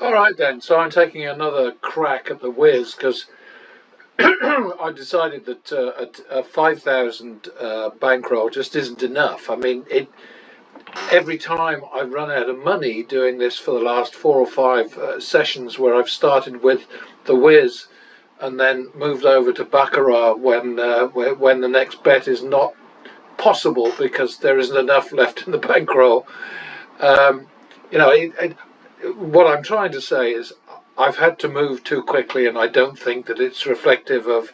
All right then, so I'm taking another crack at the whiz because I decided that a 5,000 bankroll just isn't enough. I mean, every time I've run out of money doing this for the last 4 or 5 sessions where I've started with the whiz and then moved over to baccarat when the next bet is not possible because there isn't enough left in the bankroll. Um, what I'm trying to say is I've had to move too quickly, and I don't think that it's reflective of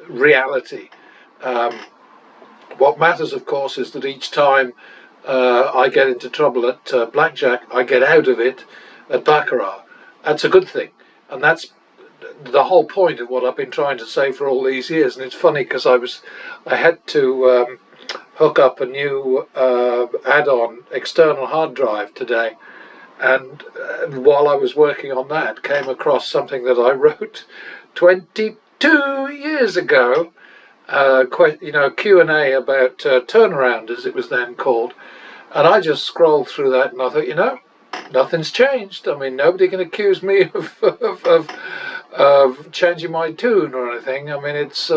reality. Um, what matters, of course, is that each time I get into trouble at blackjack, I get out of it at baccarat. That's a good thing, and that's the whole point of what I've been trying to say for all these years. And it's funny because I had to hook up a new add-on external hard drive today. And while I was working on that, came across something that I wrote 22 years ago, Q&A about turnaround, as it was then called. And I just scrolled through that, and I thought, nothing's changed. I mean, nobody can accuse me of changing my tune or anything. I mean, it's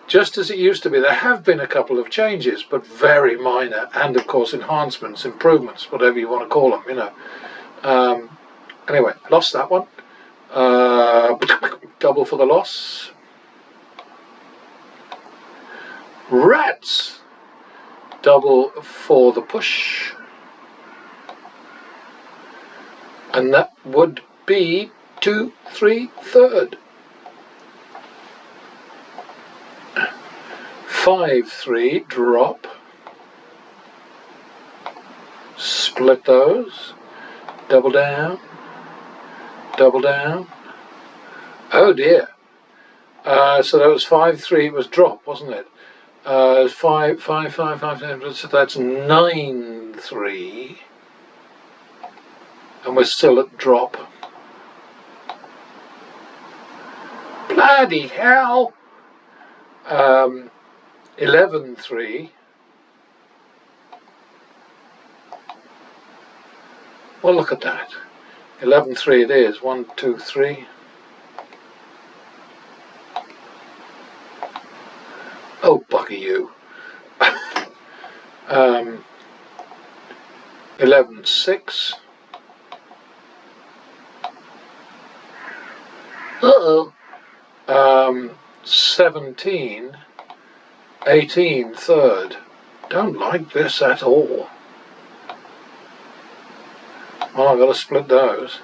just as it used to be. There have been a couple of changes, but very minor, and of course enhancements, improvements, whatever you want to call them, Anyway, lost that one. Double for the loss. Rats. Double for the push. And that would be 2, 3, third. 5, 3, drop. Split those. Double down. Double down. Oh dear. So that was 5, 3. It was drop, wasn't it? 5, 5, 5, 5, 5. So that's 9, 3. And we're still at drop. Bloody hell! 11, 3. Well, look at that. 11, 3 it is. 1, 2, 3. Oh, bugger you. 11, 6. Uh-oh. 17, 18, third. Don't like this at all. Well, I've got to split those.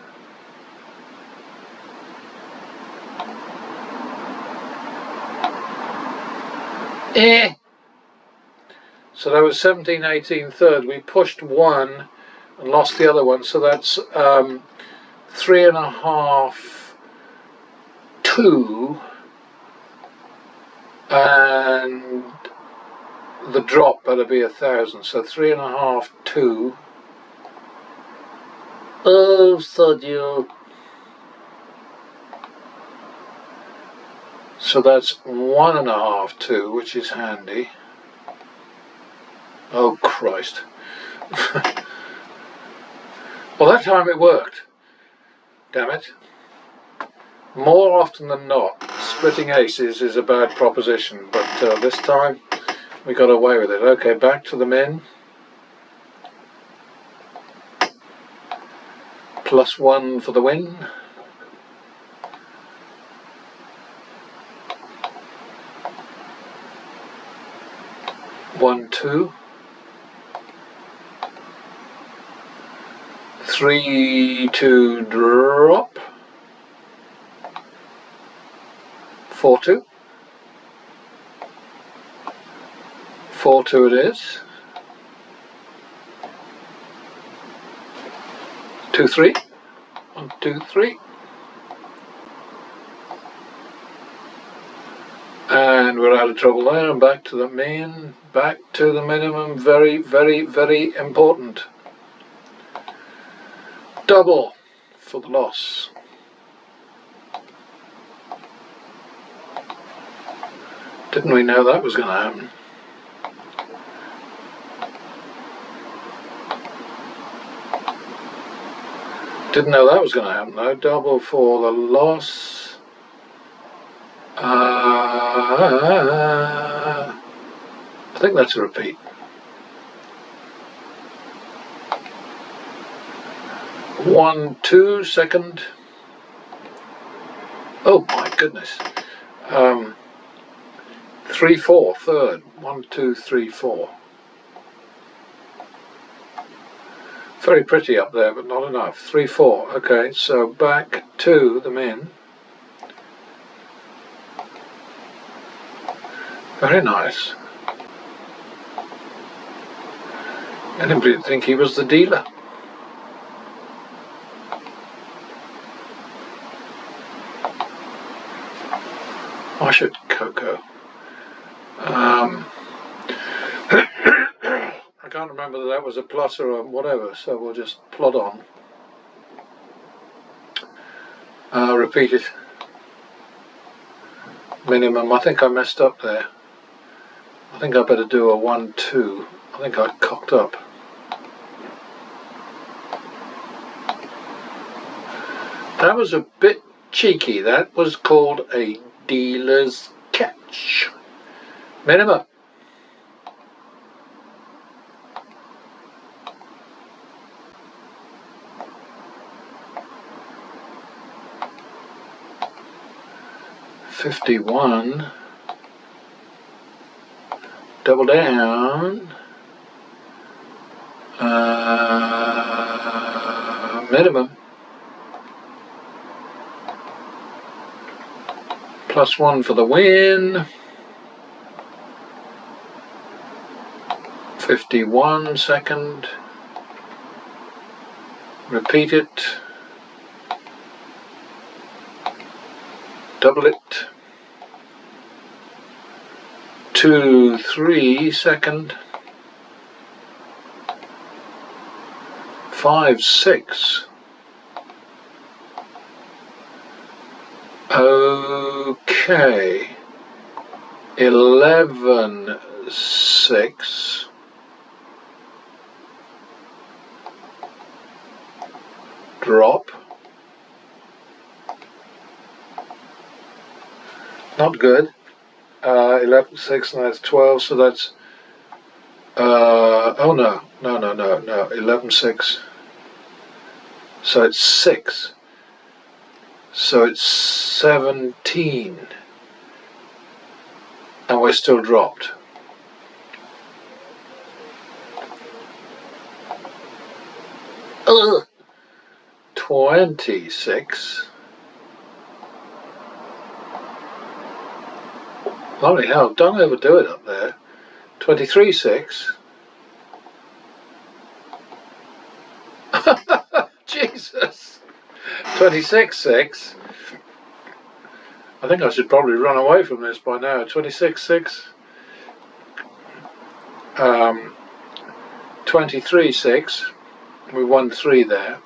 So that was 17, 18, third. We pushed one and lost the other one. So that's 3.5, 2. And the drop better be 1,000. So 3.5, 2. Oh, sod you. So that's 1.5, 2, which is handy. Oh, Christ. Well, that time it worked. Damn it. More often than not, splitting aces is a bad proposition, but this time we got away with it. Okay, back to the min. +1 for the win. One, 2. 3, 2, drop. 4, 2. 4, 2 it is. 2, 3. 1, 2, 3. And we're out of trouble there, and back to the main, back to the minimum. Very, very, very important. Double for the loss. Didn't we know that was going to happen? Didn't know that was going to happen though. Double for the loss. I think that's a repeat. 1, 2, second. Oh my goodness. 3, 4, third. 1, 2, 3, 4. Very pretty up there, but not enough. 3, 4. Okay, so back to the min. Very nice. Anybody would think he was the dealer. I should cocoa. I can't remember that was a plus or a whatever, so we'll just plod on. Repeat it. Minimum. I think I messed up there. I think I better do a 1, 2. I think I cocked up. That was a bit cheeky. That was called a dealer's catch. Minimum. $51. Double down. Minimum. +1 for the win. 51 second. Repeat it. Double it. 2, 3 second. 5, 6. Okay. 11, 6. Drop. Not good. 11, 6, and that's 12, so that's oh no, 11, 6. So it's 6. So it's 17. And we're still dropped. Ugh. 26. Holy hell, don't overdo it up there. 23, 6. Jesus. 26, 6. I think I should probably run away from this by now. 26, 6. 23, 6. We won 3 there.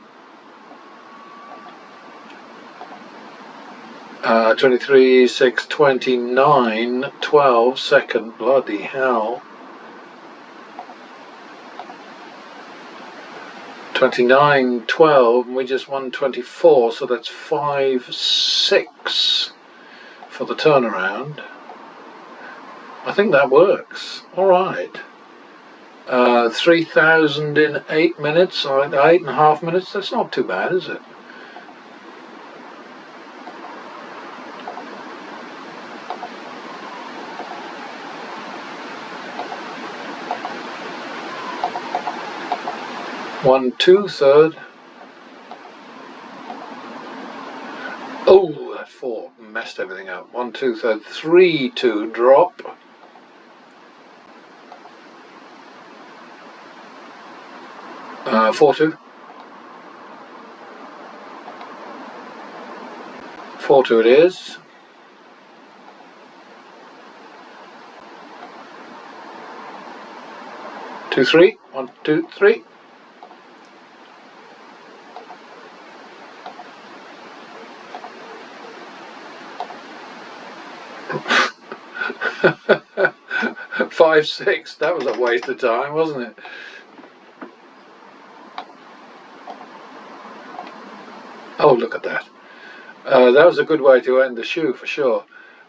23, 6, 29, 12, second. Bloody hell. 29, 12, and we just won 24, so that's 5, 6 for the turnaround. I think that works. All right. 3,000 in 8 minutes, or 8.5 minutes. That's not too bad, is it? One, 2, third. Oh, that 4 messed everything up. 1, 2, third. 3, 2, drop. Four, 2. 4, 2 it is. 2, 3. 1, 2, 3. Five, 6. That was a waste of time, wasn't it? Oh, look at that. That was a good way to end the shoe for sure.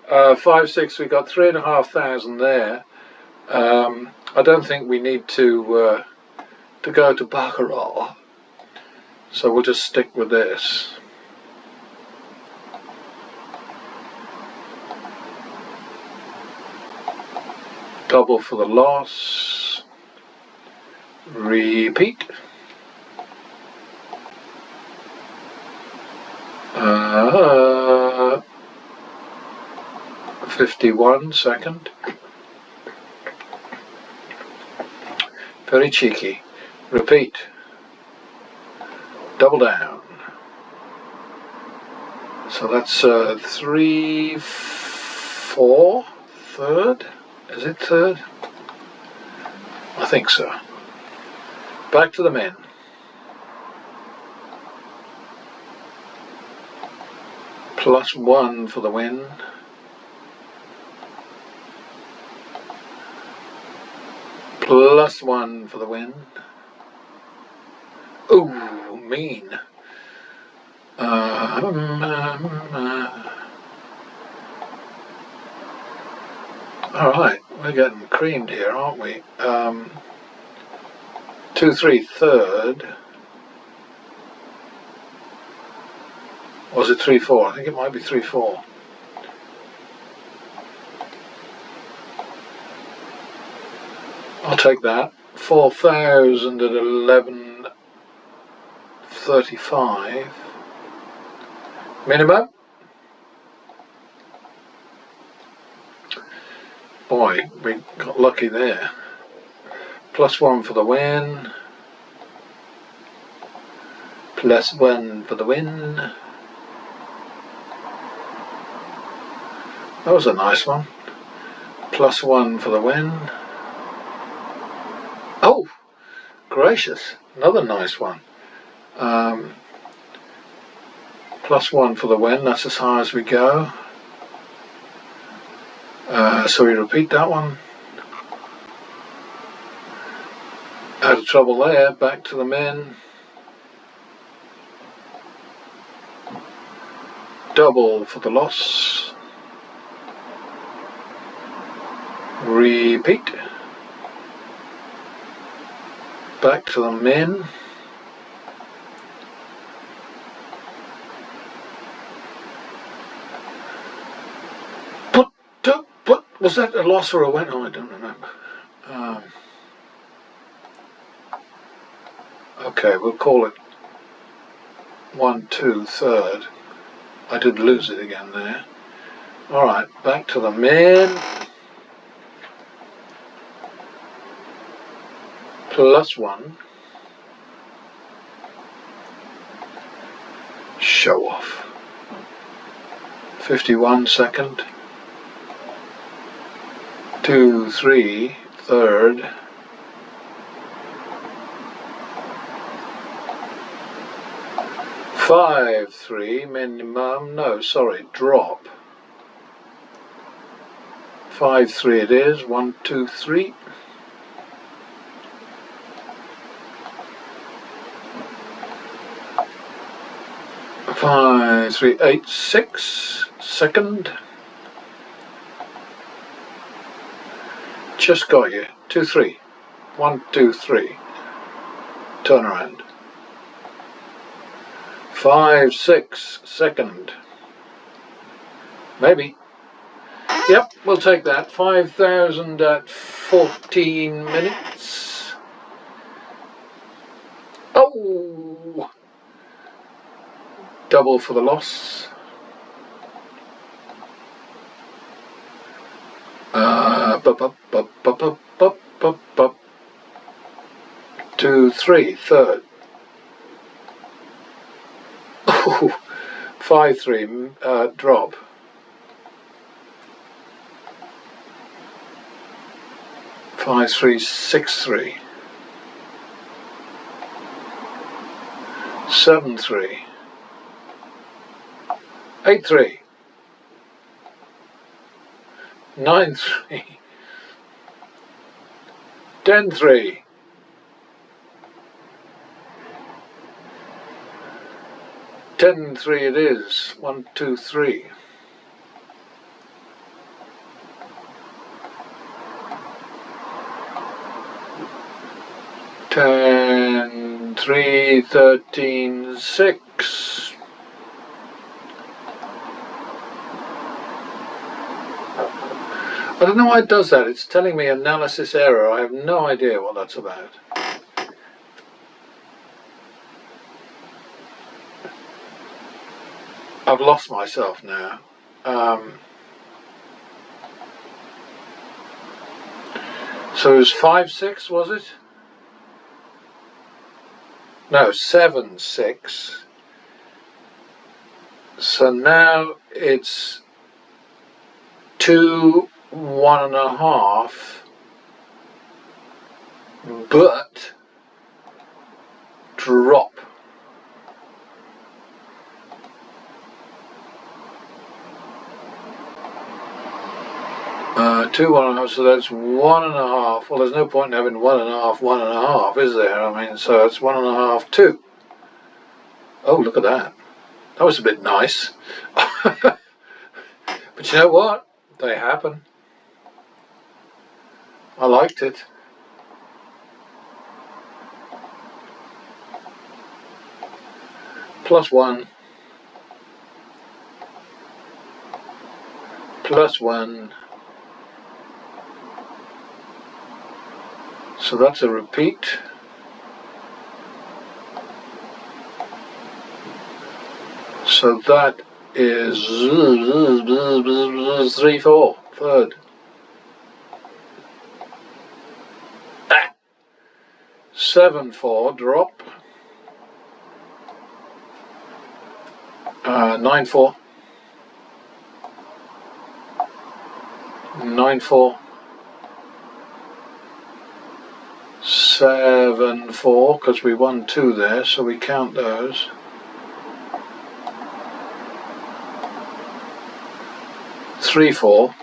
5-6, we got 3,500 there. I don't think we need to go to baccarat, so we'll just stick with this. Double for the loss. Repeat. 51 second. Very cheeky. Repeat. Double down. So that's 3, 4, third. Is it third? I think so. Back to the men. +1 for the win. +1 for the win. Ooh, mean. Alright, we're getting creamed here, aren't we? 2, 3, third. Or was it 3, 4? I think it might be 3, 4. I'll take that. 4,000 at 11.35. Minimum. Boy, we got lucky there. +1 for the win. +1 for the win. That was a nice one. +1 for the win. Oh, gracious, another nice one. +1 for the win, that's as high as we go. So we repeat that one. Out of trouble there, back to the men. Double for the loss. Repeat. Back to the men. Put, was that a loss or a win? Oh, I don't remember. Okay, we'll call it 1, 2, third. I did lose it again there. Alright, back to the men. +1. Show off. 51 second. 2, 3, third. 5, 3, minimum, no, sorry, drop. 5, 3 it is, 1, 2, 3. Five, 3, 8, 6, second. Just got you. 2, 3. 1, 2, 3. Turn around. 5, 6, second. Maybe. Yep, we'll take that. 5,000 at 14 minutes. Oh! Double for the loss. 2, 3, third. Oh, 5, 3, drop. 5, 3, 6, 3. 7, 3. 8, 3. 9, 3. 10, 3. 10 and 3 it is. 1, 2, 3. Ten, 3, 13, 6. I don't know why it does that. It's telling me analysis error. I have no idea what that's about. I've lost myself now. So it was 5, 6, was it? No, 7, 6. So now it's 2, 1.5, but drop. Two, 1.5, so that's 1.5. Well, there's no point in having 1.5, 1.5, is there? I mean, so it's 1.5, 2. Oh, look at that. That was a bit nice. But you know what? They happen. I liked it. +1. +1. So that's a repeat. So that is 3, 4, third. 7, 4, drop. 9, 4. 9, 4. 7, 4, because we won 2 there, so we count those. 3, 4.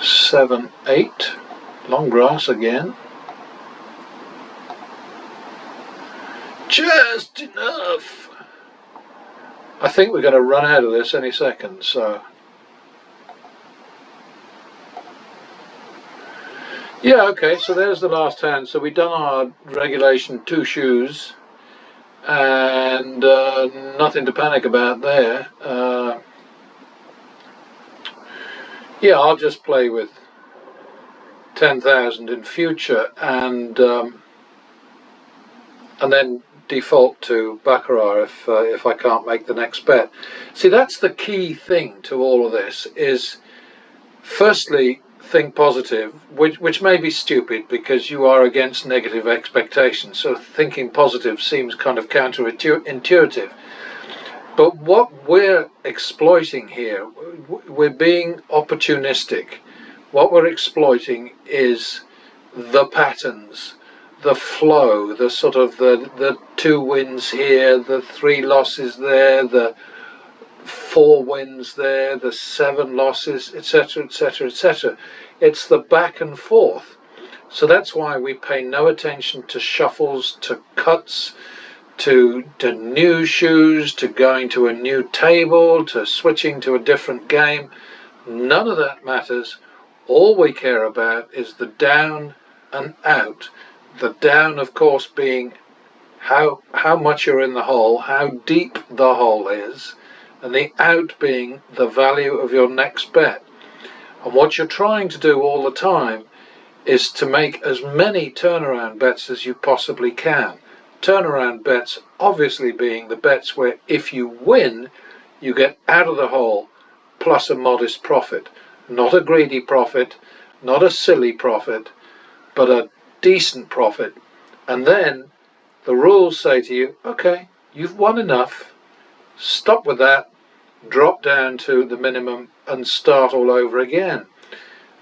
7, 8. Long grass again. Just enough. I think we're going to run out of this any second, so. Yeah, okay, so there's the last hand. So we've done our regulation 2 shoes, and nothing to panic about there. Yeah, I'll just play with 10,000 in future, and then default to baccarat if I can't make the next bet. See, that's the key thing to all of this, is firstly think positive, which may be stupid because you are against negative expectations, so thinking positive seems kind of counterintuitive. But what we're exploiting here, we're being opportunistic. What we're exploiting is the patterns, the flow, the sort of the 2 wins here, the 3 losses there, the 4 wins there, the 7 losses, etc., etc., etc. It's the back and forth. So that's why we pay no attention to shuffles, to cuts, to new shoes, to going to a new table, to switching to a different game. None of that matters. All we care about is the down and out. The down, of course, being how much you're in the hole, how deep the hole is, and the out being the value of your next bet. And what you're trying to do all the time is to make as many turnaround bets as you possibly can. Turnaround bets obviously being the bets where if you win, you get out of the hole plus a modest profit. Not a greedy profit, not a silly profit, but a decent profit. And then the rules say to you, okay, you've won enough, stop with that, drop down to the minimum and start all over again.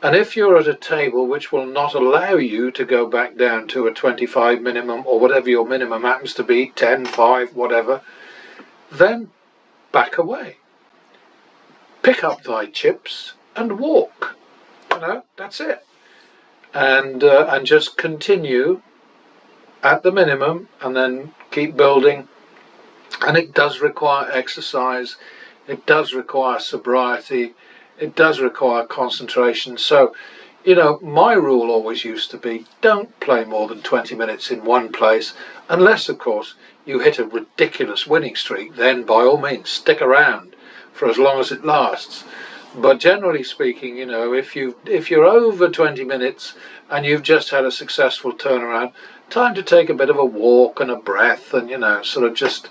And if you're at a table which will not allow you to go back down to a 25 minimum, or whatever your minimum happens to be, 10, 5, whatever, then back away. Pick up thy chips and walk. You know, that's it. And just continue at the minimum, and then keep building, and it does require exercise, it does require sobriety, it does require concentration. So, you know, my rule always used to be, don't play more than 20 minutes in one place, unless, of course, you hit a ridiculous winning streak. Then, by all means, stick around for as long as it lasts. But generally speaking, you know, if you're over 20 minutes and you've just had a successful turnaround, time to take a bit of a walk and a breath, and, you know, sort of just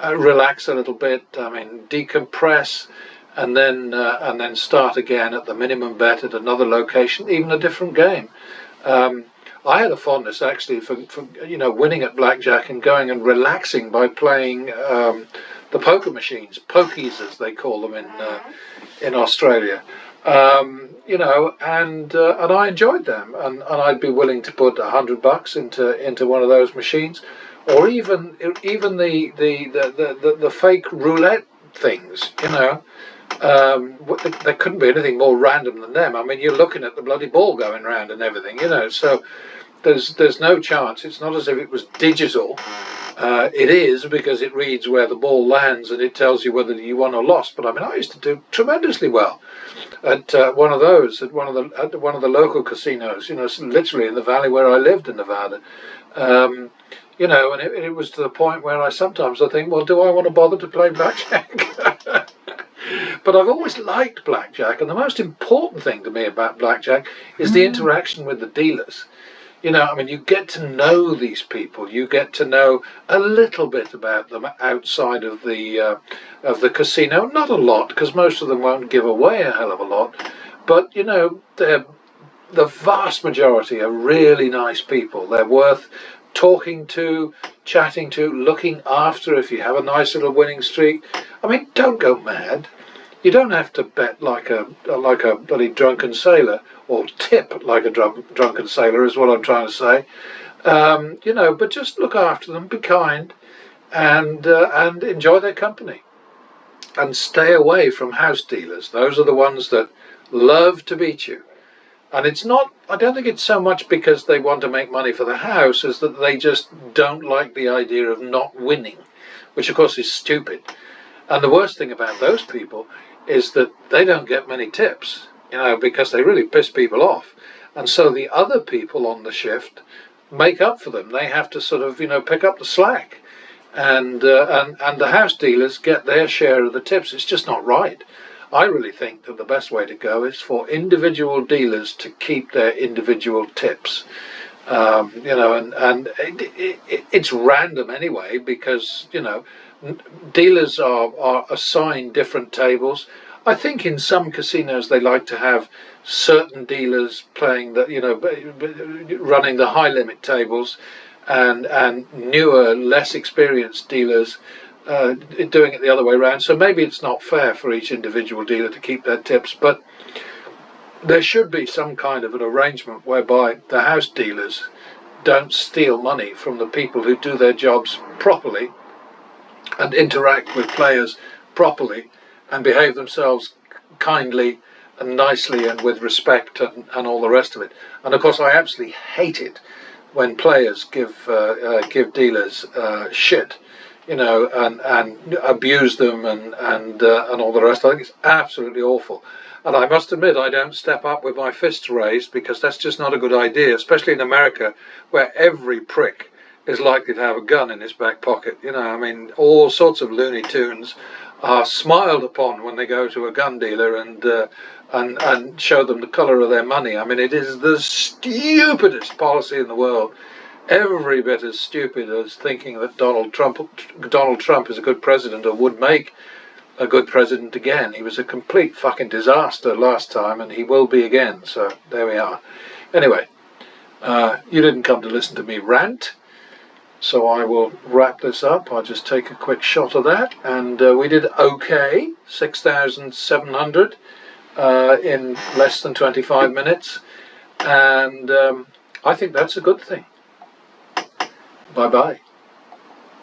relax a little bit. I mean, decompress, and then start again at the minimum bet at another location, even a different game. I had a fondness actually for you know, winning at blackjack and going and relaxing by playing the poker machines, pokies as they call them in Australia. You know, and I enjoyed them, and I'd be willing to put $100 into one of those machines, or even the fake roulette things, you know. There couldn't be anything more random than them. I mean, you're looking at the bloody ball going round and everything, you know, so there's no chance. It's not as if it was digital. It is, because it reads where the ball lands and it tells you whether you won or lost. But I mean, I used to do tremendously well at one of those, at one of the local casinos, you know, literally in the valley where I lived in Nevada. You know, and it was to the point where I think, well, do I want to bother to play blackjack? But I've always liked blackjack, and the most important thing to me about blackjack is the interaction with the dealers. You know, I mean, you get to know these people. You get to know a little bit about them outside of the casino. Not a lot, because most of them won't give away a hell of a lot. But, you know, the vast majority are really nice people. They're worth talking to, chatting to, looking after if you have a nice little winning streak. I mean, don't go mad. You don't have to bet like a bloody drunken sailor, or tip like a drunken sailor is what I'm trying to say. You know, but just look after them, be kind, and enjoy their company. And stay away from house dealers. Those are the ones that love to beat you. And it's not, I don't think it's so much because they want to make money for the house as that they just don't like the idea of not winning, which of course is stupid. And the worst thing about those people is that they don't get many tips, you know, because they really piss people off. And so the other people on the shift make up for them. They have to sort of, you know, pick up the slack. And the house dealers get their share of the tips. It's just not right. I really think that the best way to go is for individual dealers to keep their individual tips. You know, and it's random anyway, because, you know, dealers are assigned different tables. I think in some casinos they like to have certain dealers playing the, you know, running the high limit tables, and newer, less experienced dealers doing it the other way around. So maybe it's not fair for each individual dealer to keep their tips, but there should be some kind of an arrangement whereby the house dealers don't steal money from the people who do their jobs properly and interact with players properly and behave themselves kindly and nicely and with respect and all the rest of it. And of course I absolutely hate it when players give dealers shit, you know, and abuse them and all the rest. I think it's absolutely awful. And I must admit, I don't step up with my fists raised, because that's just not a good idea, especially in America, where every prick is likely to have a gun in his back pocket. You know, I mean, all sorts of Looney Tunes are smiled upon when they go to a gun dealer and show them the colour of their money. I mean, it is the stupidest policy in the world. Every bit as stupid as thinking that Donald Trump is a good president, or would make a good president again. He was a complete fucking disaster last time, and he will be again. So there we are. Anyway, you didn't come to listen to me rant, so I will wrap this up. I'll just take a quick shot of that, and we did okay, 6,700 in less than 25 minutes, and I think that's a good thing. Bye bye.